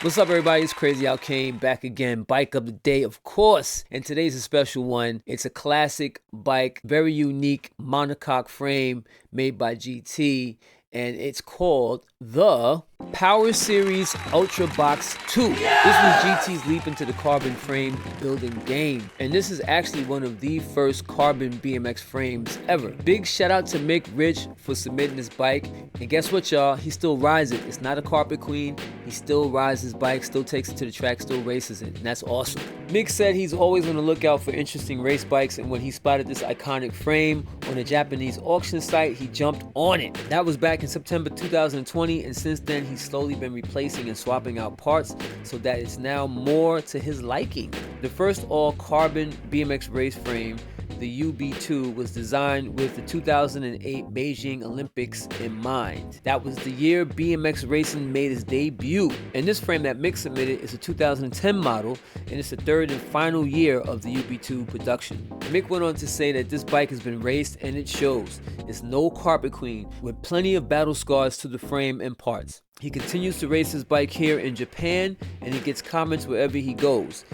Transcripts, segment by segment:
What's up, everybody? It's Crazy Out Kane back again. Bike of the day, of course. And today's a special one. It's a classic bike, very unique monocoque frame made by GT. And it's called the Power Series Ultra Box 2. This was GT's leap into the carbon frame building game. And this is actually one of the first carbon BMX frames ever. Big shout out to Mick Rich for submitting this bike. And guess what, y'all? He still rides it. It's not a carpet queen. He still rides his bike, still takes it to the track, still races it. And that's awesome. Mick said he's always on the lookout for interesting race bikes. And when he spotted this iconic frame on a Japanese auction site, he jumped on it. That was back in September 2020. And since then, he's slowly been replacing and swapping out parts so that it's now more to his liking. The first all-carbon BMX race frame, the UB2, was designed with the 2008 Beijing Olympics in mind. That was the year BMX racing made its debut. And this frame that Mick submitted is a 2010 model, and it's the third and final year of the UB2 production. Mick went on to say that this bike has been raced, and it shows. It's no carpet queen, with plenty of battle scars to the frame and parts. He continues to race his bike here in Japan, and he gets comments wherever he goes.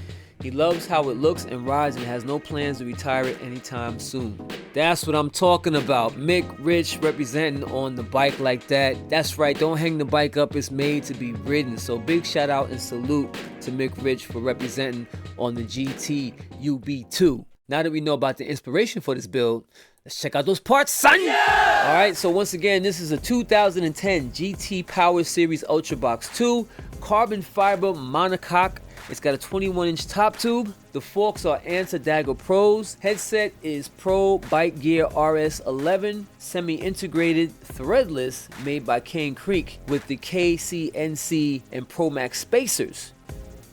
He loves how it looks and rides and has no plans to retire it anytime soon. That's what I'm talking about. Mick Rich representing on the bike like that. That's right, don't hang the bike up, it's made to be ridden. So big shout out and salute to Mick Rich for representing on the GT UB2. Now that we know about the inspiration for this build, let's check out those parts, son! Yeah! Alright, so once again, this is a 2010 GT Power Series Ultra Box 2 carbon fiber monocoque. It's got a 21-inch top tube. The forks are Anta Dagger Pros. Headset is Pro Bike Gear RS11, semi-integrated, threadless, made by Cane Creek with the KCNC and Pro Max spacers.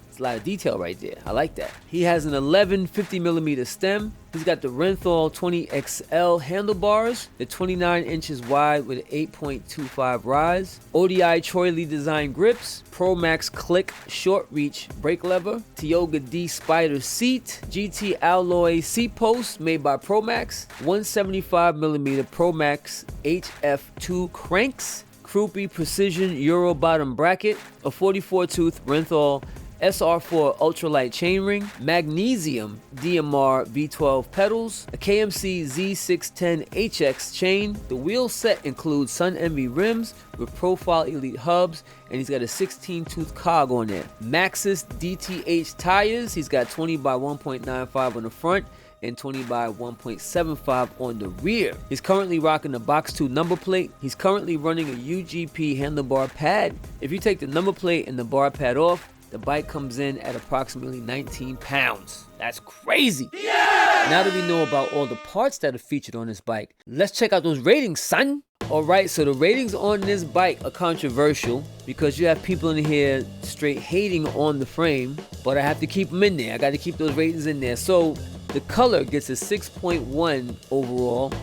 It's a lot of detail right there. I like that. He has an 11 50mm stem. He's got the Renthal 20XL handlebars. They're 29 inches wide with an 8.25 rise. ODI Troy Lee design grips. Pro Max Click short reach brake lever. Tioga D Spider seat. GT alloy seat post made by Pro Max. 175mm Pro Max HF2 cranks. Krupe Precision Euro bottom bracket. A 44 tooth Renthal SR4 ultralight chainring, magnesium DMR V12 pedals, a KMC Z610HX chain. The wheel set includes Sun Envy rims with Profile Elite hubs, and he's got a 16-tooth cog on there. Maxxis DTH tires. He's got 20 by 1.95 on the front and 20 by 1.75 on the rear. He's currently rocking the Box 2 number plate. He's currently running a UGP handlebar pad. If you take the number plate and the bar pad off, the bike comes in at approximately 19 pounds. That's crazy. Yeah! Now that we know about all the parts that are featured on this bike, let's check out those ratings, son. Alright, so the ratings on this bike are controversial because you have people in here straight hating on the frame, but I have to keep them in there. I got to keep those ratings in there. So the color gets a 6.1 overall.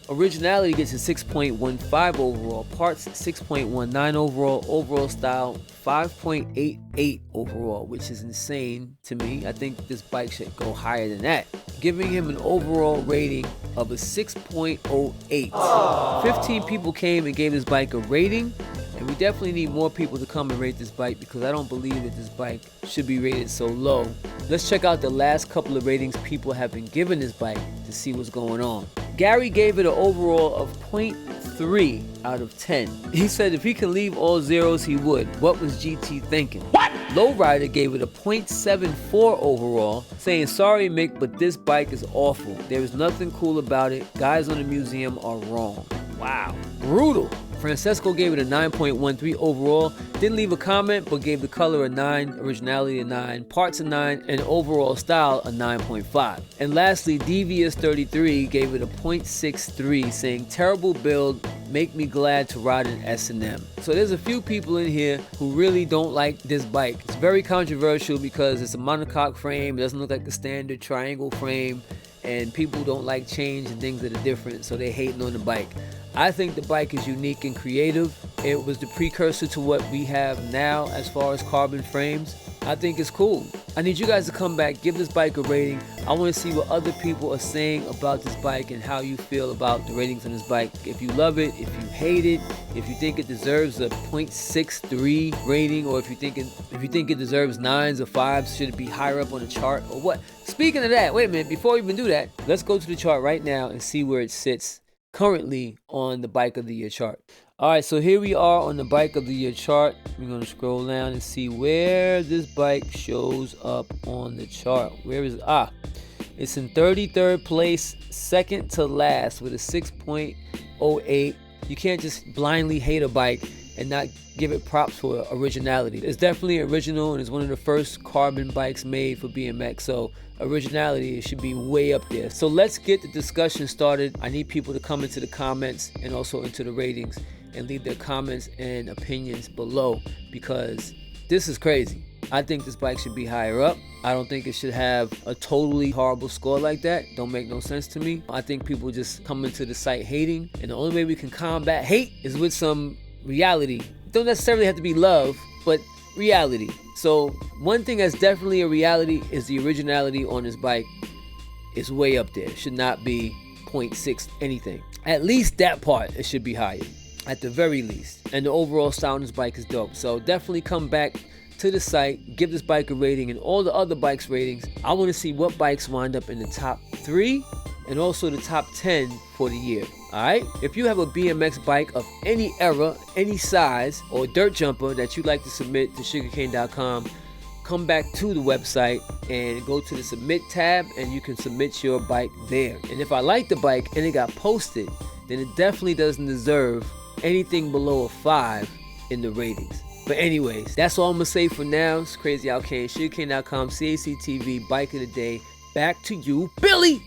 Originality gets a 6.15 overall. Parts 6.19 overall. Overall style 5.88 overall, which is insane to me. I think this bike should go higher than that. Giving him an overall rating of a 6.08. 15 people came and gave this bike a rating, and we definitely need more people to come and rate this bike because I don't believe that this bike should be rated so low. Let's check out the last couple of ratings people have been giving this bike to see what's going on. Gary gave it an overall of 0.3 out of 10. He said if he could leave all zeros, he would. What was GT thinking? What? Lowrider gave it a 0.74 overall, saying, sorry Mick, but this bike is awful. There is nothing cool about it. Guys on the museum are wrong. Wow. Brutal. Francesco gave it a 9.13 overall. Didn't leave a comment, but gave the color a 9, originality a 9, parts a 9, and overall style a 9.5. And lastly, Devious33 gave it a 0.63, saying, terrible build, make me glad to ride an S&M. So there's a few people in here who really don't like this bike. It's very controversial because it's a monocoque frame. It doesn't look like the standard triangle frame. And people don't like change and things that are different, so they're hating on the bike. I think the bike is unique and creative. It was the precursor to what we have now as far as carbon frames. I think it's cool. I need you guys to come back, give this bike a rating. I want to see what other people are saying about this bike and how you feel about the ratings on this bike. If you love it, if you hate it, if you think it deserves a 0.63 rating, or if you think it deserves 9s or 5s, should it be higher up on the chart or what? Speaking of that, wait a minute, before we even do that, let's go to the chart right now and see where it sits currently on the Bike of the Year chart. All right, so here we are on the Bike of the Year chart. We're going to scroll down and see where this bike shows up on the chart. Where is it? It's in 33rd place, second to last with a 6.08. You can't just blindly hate a bike and not give it props for originality. It's definitely original, and it's one of the first carbon bikes made for BMX. So originality, it should be way up there. So let's get the discussion started. I need people to come into the comments and also into the ratings and leave their comments and opinions below, because this is crazy. I think this bike should be higher up. I don't think it should have a totally horrible score like that. Don't make no sense to me. I think people just come into the site hating, and the only way we can combat hate is with some reality. Don't necessarily have to be love, but reality. So one thing that's definitely a reality is the originality on this bike is way up there. It should not be 0.6 anything. At least that part, it should be higher, at the very least. And the overall style on this bike is dope. So definitely come back to the site, give this bike a rating, and all the other bikes ratings. I want to see what bikes wind up in the top 3 and also the top 10 for the year. Alright? If you have a BMX bike of any era, any size, or dirt jumper that you'd like to submit to sugarcane.com, come back to the website and go to the submit tab, and you can submit your bike there. And if I like the bike and it got posted, then it definitely doesn't deserve anything below a 5 in the ratings. But anyways, that's all I'm gonna say for now. It's Crazy Out Kane, sugarcane.com, CACTV, bike of the day. Back to you, Billy.